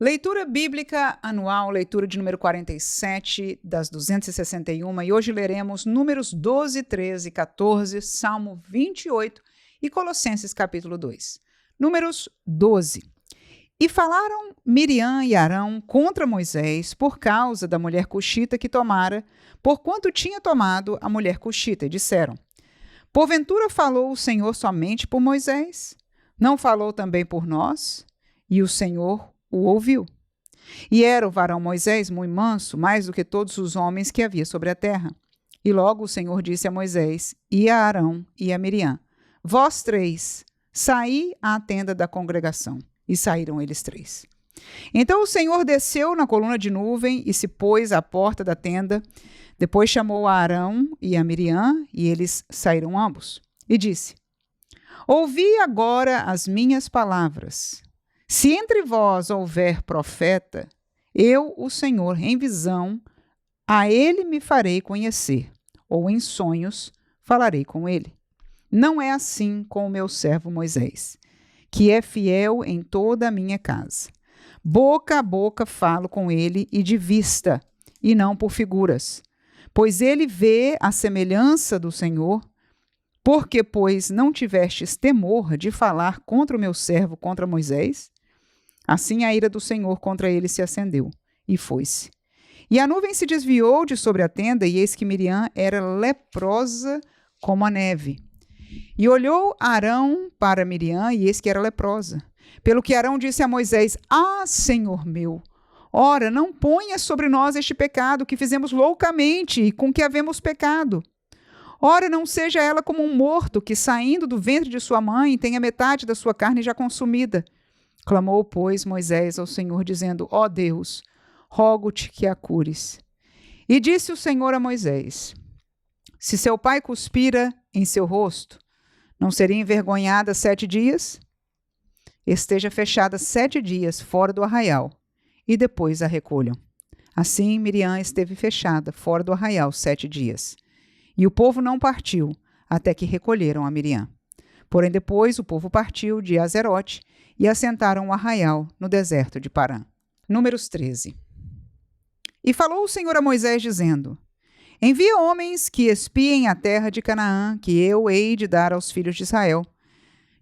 Leitura bíblica anual, leitura de número 47 das 261, e hoje leremos Números 12, 13, 14, Salmo 28 e Colossenses capítulo 2. Números 12. E falaram Miriam e Arão contra Moisés por causa da mulher cuxita que tomara, porquanto tinha tomado a mulher cuxita, e disseram: porventura falou o Senhor somente por Moisés? Não falou também por nós? E o Senhor o ouviu. E era o varão Moisés muito manso, mais do que todos os homens que havia sobre a terra. E logo o Senhor disse a Moisés, e a Arão e a Miriam: vós três, saí à tenda da congregação. E saíram eles três. Então o Senhor desceu na coluna de nuvem e se pôs à porta da tenda. Depois chamou a Arão e a Miriam, e eles saíram ambos. E disse: ouvi agora as minhas palavras. Se entre vós houver profeta, eu, o Senhor, em visão, a ele me farei conhecer, ou em sonhos falarei com ele. Não é assim com o meu servo Moisés, que é fiel em toda a minha casa. Boca a boca falo com ele e de vista, e não por figuras. Pois ele vê a semelhança do Senhor, porque, pois, não tivestes temor de falar contra o meu servo, contra Moisés? Assim a ira do Senhor contra ele se acendeu, e foi-se. E a nuvem se desviou de sobre a tenda, e eis que Miriam era leprosa como a neve. E olhou Arão para Miriam, e eis que era leprosa. Pelo que Arão disse a Moisés: ah, Senhor meu, ora, não ponhas sobre nós este pecado que fizemos loucamente e com que havemos pecado. Ora, não seja ela como um morto que, saindo do ventre de sua mãe, tenha metade da sua carne já consumida. Clamou, pois, Moisés ao Senhor, dizendo: ó Deus, rogo-te que a cures. E disse o Senhor a Moisés: se seu pai cuspira em seu rosto, não seria envergonhada 7 dias? Esteja fechada 7 dias fora do arraial, e depois a recolham. Assim Miriam esteve fechada fora do arraial 7 dias. E o povo não partiu, até que recolheram a Miriam. Porém depois o povo partiu de Azerote, e assentaram o arraial no deserto de Parã. Números 13. E falou o Senhor a Moisés, dizendo: envia homens que espiem a terra de Canaã, que eu hei de dar aos filhos de Israel.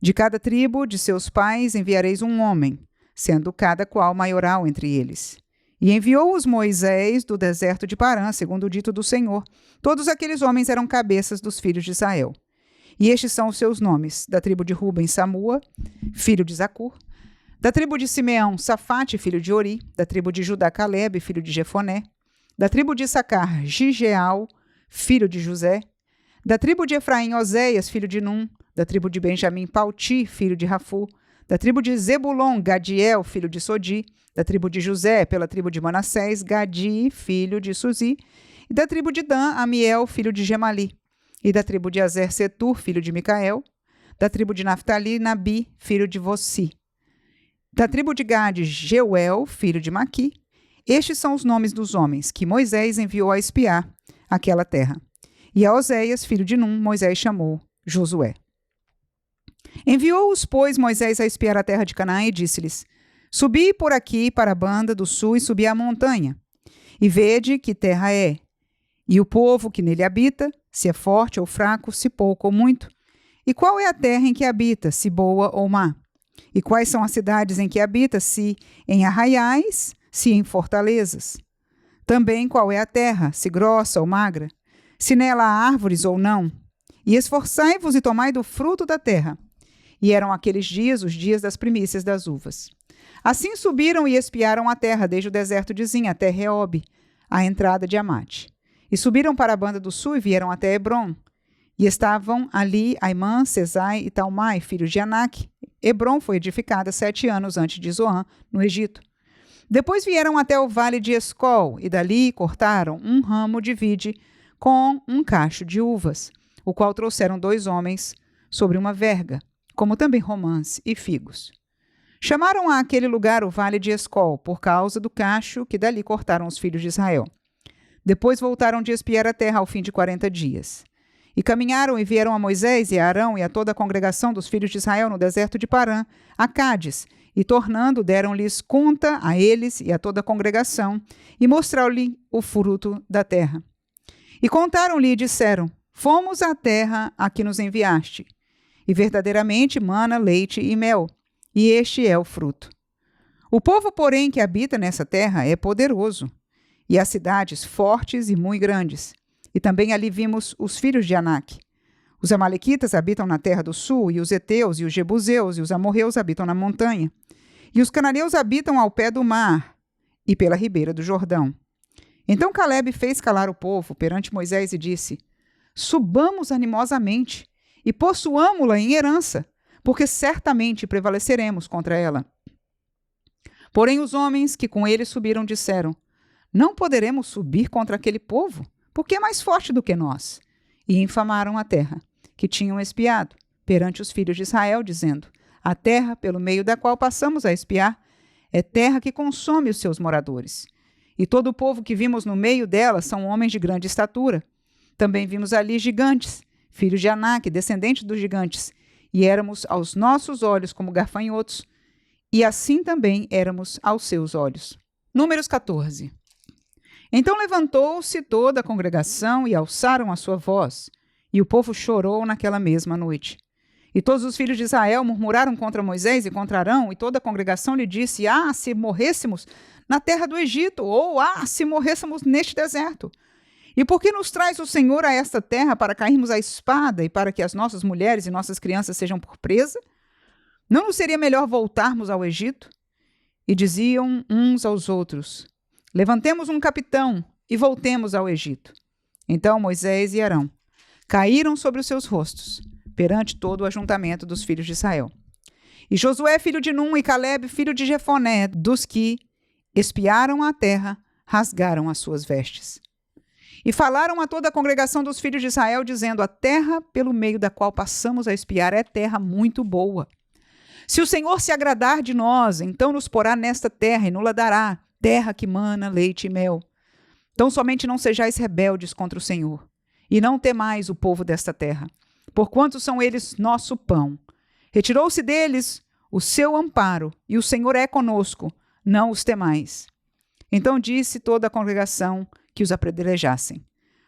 De cada tribo de seus pais enviareis um homem, sendo cada qual maioral entre eles. E enviou-os Moisés do deserto de Parã, segundo o dito do Senhor. Todos aqueles homens eram cabeças dos filhos de Israel. E estes são os seus nomes: da tribo de Ruben, Samua, filho de Zacur; da tribo de Simeão, Safate, filho de Ori; da tribo de Judá, Calebe, filho de Jefoné; da tribo de Issacar, Gigeal, filho de José; da tribo de Efraim, Oséias, filho de Num; da tribo de Benjamim, Palti, filho de Rafu; da tribo de Zebulon, Gadiel, filho de Sodi; da tribo de José, pela tribo de Manassés, Gadi, filho de Suzi; e da tribo de Dan, Amiel, filho de Gemali; e da tribo de Azer, Setur, filho de Micael; da tribo de Naftali, Nabi, filho de Vossi; da tribo de Gade, Jeuel, filho de Maqui. Estes são os nomes dos homens que Moisés enviou a espiar aquela terra. E a Oséias, filho de Num, Moisés chamou Josué. Enviou-os, pois, Moisés a espiar a terra de Canaã e disse-lhes: subi por aqui para a banda do sul e subi a montanha, e vede que terra é, e o povo que nele habita, se é forte ou fraco, se pouco ou muito. E qual é a terra em que habita, se boa ou má? E quais são as cidades em que habita, se em arraiais, se em fortalezas? Também qual é a terra, se grossa ou magra? Se nela há árvores ou não? E esforçai-vos e tomai do fruto da terra. E eram aqueles dias os dias das primícias das uvas. Assim subiram e espiaram a terra, desde o deserto de Zin até Reob, a entrada de Amate. E subiram para a banda do sul e vieram até Hebrom. E estavam ali Aimã, Sesai e Talmai, filhos de Anak. Hebrom foi edificada 7 anos antes de Zoan, no Egito. Depois vieram até o vale de Escol, e dali cortaram um ramo de vide com um cacho de uvas, o qual trouxeram 2 homens sobre uma verga, como também romãs e figos. Chamaram a aquele lugar o vale de Escol, por causa do cacho que dali cortaram os filhos de Israel. Depois voltaram de espiar a terra ao fim de 40 dias. E caminharam e vieram a Moisés e a Arão e a toda a congregação dos filhos de Israel no deserto de Parã, a Cádiz, E tornando, deram-lhes conta a eles e a toda a congregação, e mostraram-lhe o fruto da terra. E contaram-lhe e disseram: Fomos à terra a que nos enviaste, e verdadeiramente mana leite e mel, e este é o fruto. O povo, porém, que habita nessa terra é poderoso, e as cidades fortes e muito grandes. E também ali vimos os filhos de Anak. Os amalequitas habitam na terra do sul, e os heteus, e os jebuseus, e os amorreus habitam na montanha. E os cananeus habitam ao pé do mar, e pela ribeira do Jordão. Então Calebe fez calar o povo perante Moisés e disse: Subamos animosamente, e possuamo-la em herança, porque certamente prevaleceremos contra ela. Porém os homens que com ele subiram disseram: Não poderemos subir contra aquele povo, porque é mais forte do que nós. E infamaram a terra, que tinham espiado, perante os filhos de Israel, dizendo: A terra, pelo meio da qual passamos a espiar, é terra que consome os seus moradores. E todo o povo que vimos no meio dela são homens de grande estatura. Também vimos ali gigantes, filhos de Anak, descendentes dos gigantes, e éramos aos nossos olhos como gafanhotos, e assim também éramos aos seus olhos. Números 14. Então levantou-se toda a congregação e alçaram a sua voz, e o povo chorou naquela mesma noite. E todos os filhos de Israel murmuraram contra Moisés e contra Arão, e toda a congregação lhe disse: se morrêssemos na terra do Egito, ou se morrêssemos neste deserto. E por que nos traz o Senhor a esta terra para cairmos à espada e para que as nossas mulheres e nossas crianças sejam por presa? Não nos seria melhor voltarmos ao Egito? E diziam uns aos outros: Levantemos um capitão e voltemos ao Egito. Então Moisés e Arão caíram sobre os seus rostos, perante todo o ajuntamento dos filhos de Israel. E Josué, filho de Num, e Calebe, filho de Jefoné, dos que espiaram a terra, rasgaram as suas vestes. E falaram a toda a congregação dos filhos de Israel, dizendo: A terra pelo meio da qual passamos a espiar é terra muito boa. Se o Senhor se agradar de nós, então nos porá nesta terra e nos dará, terra que mana leite e mel. Então somente não sejais rebeldes contra o Senhor, e não temais o povo desta terra, porquanto são eles nosso pão. Retirou-se deles o seu amparo, e o Senhor é conosco, não os temais. Então disse toda a congregação que os apedrejassem.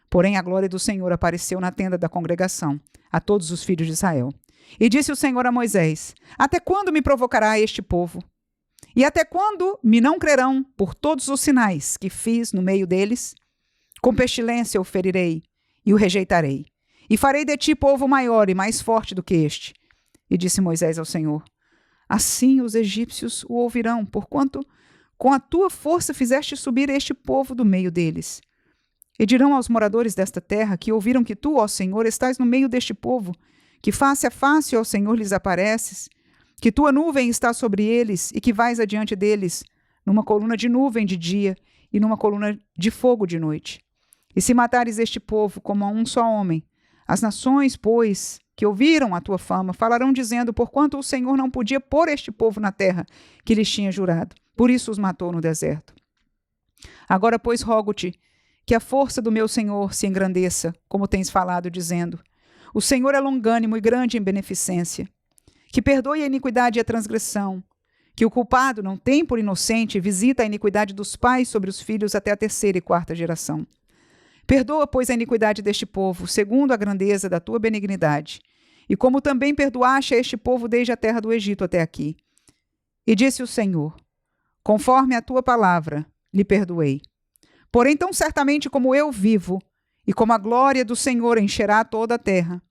Porém a glória do Senhor apareceu na tenda da congregação, a todos os filhos de Israel. E disse o Senhor a Moisés: Até quando me provocará este povo? E até quando me não crerão por todos os sinais que fiz no meio deles? Com pestilência o ferirei e o rejeitarei. E farei de ti povo maior e mais forte do que este. E disse Moisés ao Senhor: Assim os egípcios o ouvirão, porquanto com a tua força fizeste subir este povo do meio deles. E dirão aos moradores desta terra que ouviram que tu, ó Senhor, estás no meio deste povo, que face a face, ó Senhor, lhes apareces, que tua nuvem está sobre eles e que vais adiante deles, numa coluna de nuvem de dia e numa coluna de fogo de noite. E se matares este povo como a um só homem, as nações, pois, que ouviram a tua fama, falarão dizendo: Porquanto o Senhor não podia pôr este povo na terra que lhes tinha jurado, por isso os matou no deserto. Agora, pois, rogo-te que a força do meu Senhor se engrandeça, como tens falado, dizendo: O Senhor é longânimo e grande em beneficência, que perdoe a iniquidade e a transgressão, que o culpado não tem por inocente e visita a iniquidade dos pais sobre os filhos até a 3ª e 4ª geração. Perdoa, pois, a iniquidade deste povo, segundo a grandeza da tua benignidade, e como também perdoaste a este povo desde a terra do Egito até aqui. E disse o Senhor: Conforme a tua palavra, lhe perdoei. Porém, tão certamente como eu vivo, e como a glória do Senhor encherá toda a terra,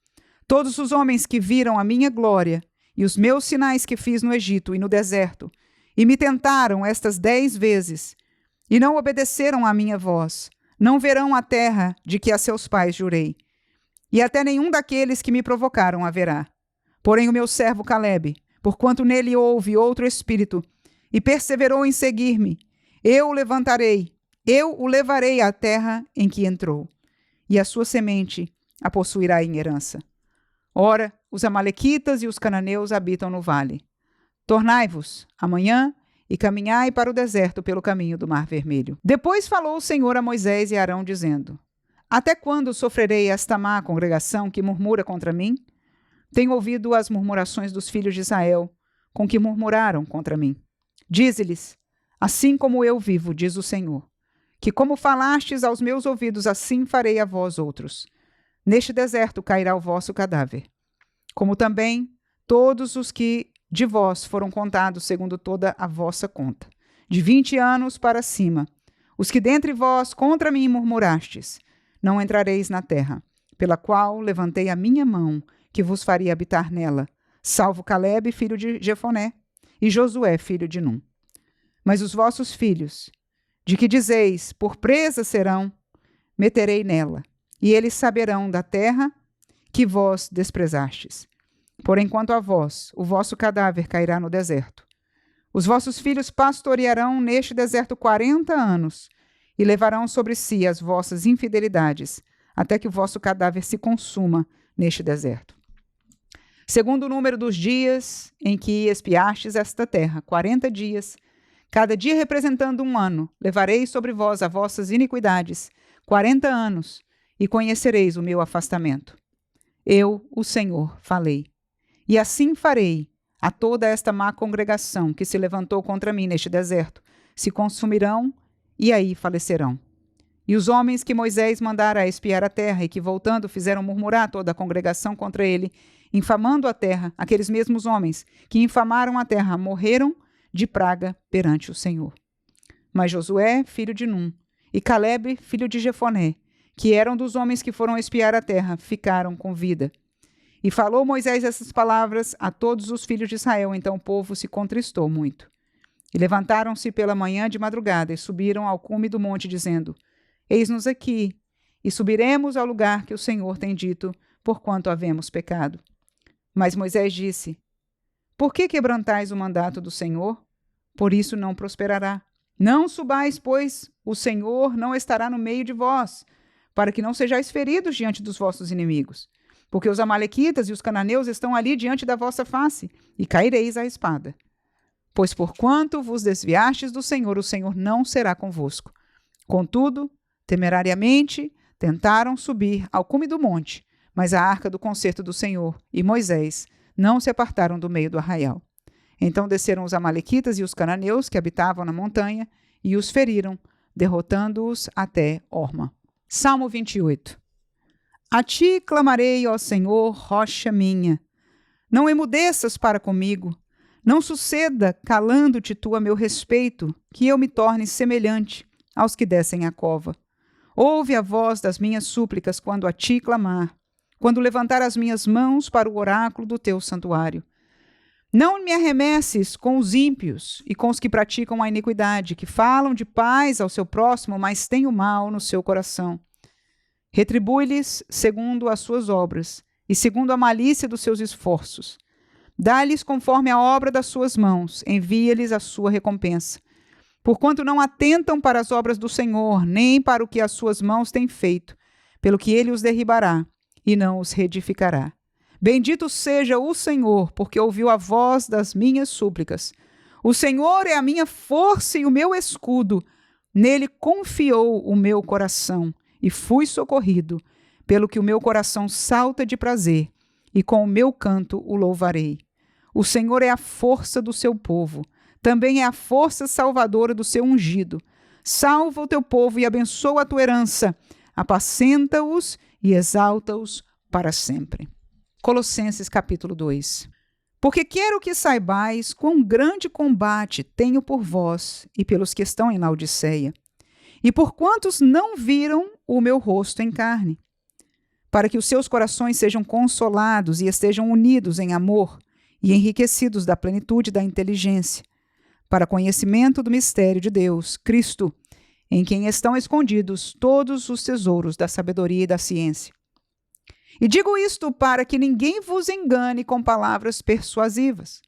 todos os homens que viram a minha glória e os meus sinais que fiz no Egito e no deserto, e me tentaram estas 10 vezes, e não obedeceram à minha voz, não verão a terra de que a seus pais jurei, e até nenhum daqueles que me provocaram haverá. Porém o meu servo Calebe, porquanto nele houve outro espírito, e perseverou em seguir-me, eu o levantarei, eu o levarei à terra em que entrou, e a sua semente a possuirá em herança. Ora, os amalequitas e os cananeus habitam no vale. Tornai-vos amanhã e caminhai para o deserto pelo caminho do Mar Vermelho. Depois falou o Senhor a Moisés e a Arão, dizendo: Até quando sofrerei esta má congregação que murmura contra mim? Tenho ouvido as murmurações dos filhos de Israel, com que murmuraram contra mim. Dize-lhes: assim como eu vivo, diz o Senhor, que como falastes aos meus ouvidos, assim farei a vós outros. Neste deserto cairá o vosso cadáver, como também todos os que de vós foram contados segundo toda a vossa conta, de 20 anos para cima, os que dentre vós contra mim murmurastes. Não entrareis na terra, pela qual levantei a minha mão, que vos faria habitar nela, salvo Calebe, filho de Jefoné, e Josué, filho de Num. Mas os vossos filhos, de que dizeis, por presa serão, meterei nela, e eles saberão da terra que vós desprezastes. Porém, quanto a vós, o vosso cadáver cairá no deserto. Os vossos filhos pastorearão neste deserto 40 anos, e levarão sobre si as vossas infidelidades, até que o vosso cadáver se consuma neste deserto. Segundo o número dos dias em que espiastes esta terra, 40 dias, cada dia representando um ano, levareis sobre vós as vossas iniquidades, 40 anos, e conhecereis o meu afastamento. Eu, o Senhor, falei. E assim farei a toda esta má congregação que se levantou contra mim neste deserto, se consumirão e aí falecerão. E os homens que Moisés mandara a espiar a terra e que, voltando, fizeram murmurar toda a congregação contra ele, infamando a terra, aqueles mesmos homens que infamaram a terra morreram de praga perante o Senhor. Mas Josué, filho de Num, e Calebe, filho de Jefoné, que eram dos homens que foram espiar a terra, ficaram com vida. E falou Moisés essas palavras a todos os filhos de Israel, então o povo se contristou muito. E levantaram-se pela manhã de madrugada e subiram ao cume do monte, dizendo: Eis-nos aqui, e subiremos ao lugar que o Senhor tem dito, porquanto havemos pecado. Mas Moisés disse: Por que quebrantais o mandato do Senhor? Por isso não prosperará. Não subais, pois o Senhor não estará no meio de vós, para que não sejais feridos diante dos vossos inimigos. Porque os amalequitas e os cananeus estão ali diante da vossa face, e caireis à espada. Pois porquanto vos desviastes do Senhor, o Senhor não será convosco. Contudo, temerariamente, tentaram subir ao cume do monte, mas a arca do concerto do Senhor e Moisés não se apartaram do meio do arraial. Então desceram os amalequitas e os cananeus que habitavam na montanha e os feriram, derrotando-os até Horma. Salmo 28. A ti clamarei, ó Senhor, rocha minha. Não emudeças para comigo. Não suceda, calando-te tu a meu respeito, que eu me torne semelhante aos que descem a cova. Ouve a voz das minhas súplicas quando a ti clamar, quando levantar as minhas mãos para o oráculo do teu santuário. Não me arremesses com os ímpios e com os que praticam a iniquidade, que falam de paz ao seu próximo, mas têm o mal no seu coração. Retribui-lhes segundo as suas obras e segundo a malícia dos seus esforços. Dá-lhes conforme a obra das suas mãos, envia-lhes a sua recompensa. Porquanto não atentam para as obras do Senhor, nem para o que as suas mãos têm feito, pelo que ele os derribará e não os reedificará. Bendito seja o Senhor, porque ouviu a voz das minhas súplicas. O Senhor é a minha força e o meu escudo. Nele confiou o meu coração e fui socorrido, pelo que o meu coração salta de prazer, e com o meu canto o louvarei. O Senhor é a força do seu povo, também é a força salvadora do seu ungido. Salva o teu povo e abençoa a tua herança, apacenta-os e exalta-os para sempre. Colossenses capítulo 2. Porque quero que saibais quão grande combate tenho por vós e pelos que estão em Laodiceia, e por quantos não viram o meu rosto em carne, para que os seus corações sejam consolados e estejam unidos em amor e enriquecidos da plenitude da inteligência, para conhecimento do mistério de Deus, Cristo, em quem estão escondidos todos os tesouros da sabedoria e da ciência. E digo isto para que ninguém vos engane com palavras persuasivas.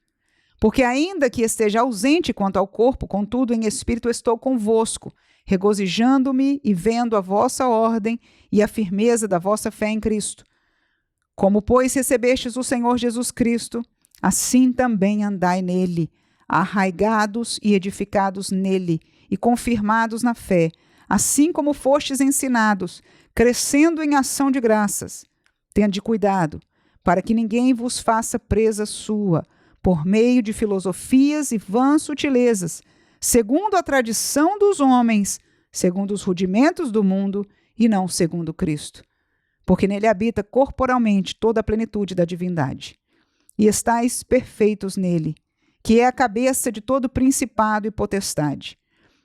Porque ainda que esteja ausente quanto ao corpo, contudo em espírito estou convosco, regozijando-me e vendo a vossa ordem e a firmeza da vossa fé em Cristo. Como, pois, recebestes o Senhor Jesus Cristo, assim também andai nele, arraigados e edificados nele, e confirmados na fé, assim como fostes ensinados, crescendo em ação de graças. Tende cuidado, para que ninguém vos faça presa sua, por meio de filosofias e vãs sutilezas, segundo a tradição dos homens, segundo os rudimentos do mundo e não segundo Cristo. Porque nele habita corporalmente toda a plenitude da divindade. E estáis perfeitos nele, que é a cabeça de todo principado e potestade,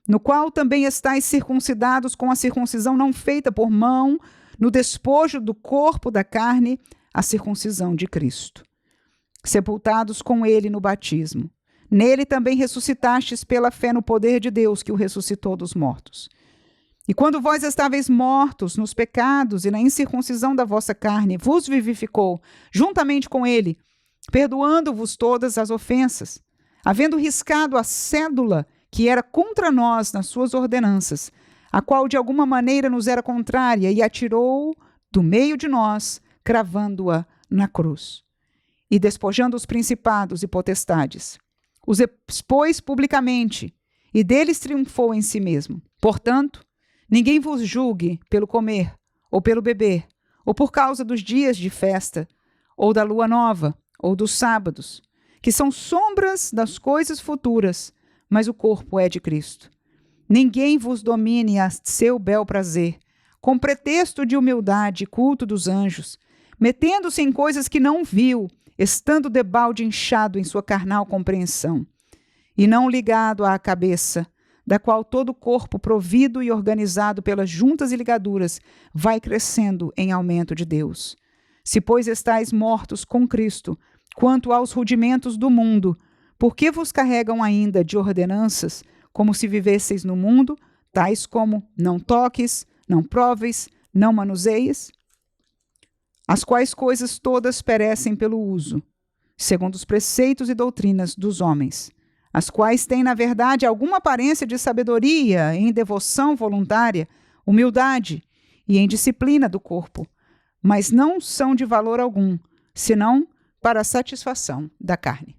no qual também estáis circuncidados com a circuncisão não feita por mão, no despojo do corpo da carne, a circuncisão de Cristo. Sepultados com ele no batismo. Nele também ressuscitastes pela fé no poder de Deus, que o ressuscitou dos mortos. E quando vós estáveis mortos nos pecados e na incircuncisão da vossa carne, vos vivificou juntamente com ele, perdoando-vos todas as ofensas, havendo riscado a cédula que era contra nós nas suas ordenanças, a qual de alguma maneira nos era contrária, e atirou do meio de nós, cravando-a na cruz. E despojando os principados e potestades, os expôs publicamente, e deles triunfou em si mesmo. Portanto, ninguém vos julgue pelo comer, ou pelo beber, ou por causa dos dias de festa, ou da lua nova, ou dos sábados, que são sombras das coisas futuras, mas o corpo é de Cristo. Ninguém vos domine a seu bel prazer, com pretexto de humildade e culto dos anjos, metendo-se em coisas que não viu, estando debalde inchado em sua carnal compreensão, e não ligado à cabeça, da qual todo o corpo, provido e organizado pelas juntas e ligaduras, vai crescendo em aumento de Deus. Se, pois, estáis mortos com Cristo, quanto aos rudimentos do mundo, por que vos carregam ainda de ordenanças, como se vivesseis no mundo, tais como não toques, não proves, não manuseies? As quais coisas todas perecem pelo uso, segundo os preceitos e doutrinas dos homens, as quais têm, na verdade, alguma aparência de sabedoria em devoção voluntária, humildade e em disciplina do corpo, mas não são de valor algum, senão para a satisfação da carne.